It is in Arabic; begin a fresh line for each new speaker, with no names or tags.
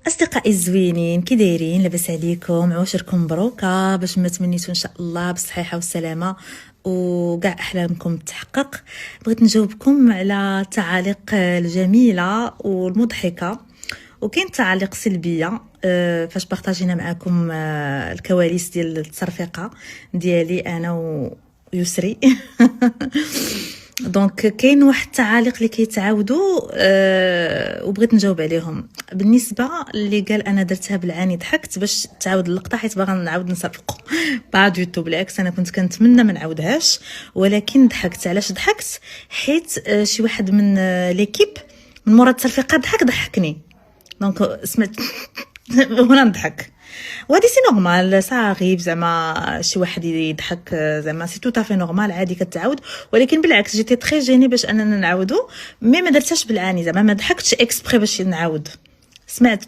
اصدقائي الزوينين، كي دايرين؟ لاباس عليكم؟ عواشركم مبروكه باش ما تمنيتو ان شاء الله بالصحيحه والسلامه وكاع احلامكم تحقق. بغيت نجاوبكم على التعاليق الجميله والمضحكه، وكاين تعاليق سلبيه فاش بارطاجينا معكم الكواليس ديال التصرفيقه ديالي انا ويسري. دونك كاين واحد التعاليق اللي كيتعاودوا وبغيت نجاوب عليهم. بالنسبه اللي قال انا درتها بالعاني ضحكت باش تعاود اللقطه حيت باغا نعاود نصرفقو، با دو تو، بالعكس انا كنت كنتمنى ما نعاودهاش، ولكن ضحكت. علاش ضحكت؟ حيت شي واحد من ليكيب من مورا التصرفيقه ضحكني، دونك سمعت هنا نضحك. وهادي سي نورمال، صاغيب زعما شي واحد يضحك، زعما سي تو طافي نورمال، عادي كتعاود. ولكن بالعكس جيتي تري جيني باش اننا نعاودو، مي ما درتهاش بالعاني، زعما ما ضحكتش اكسبري باش نعاود. سمعت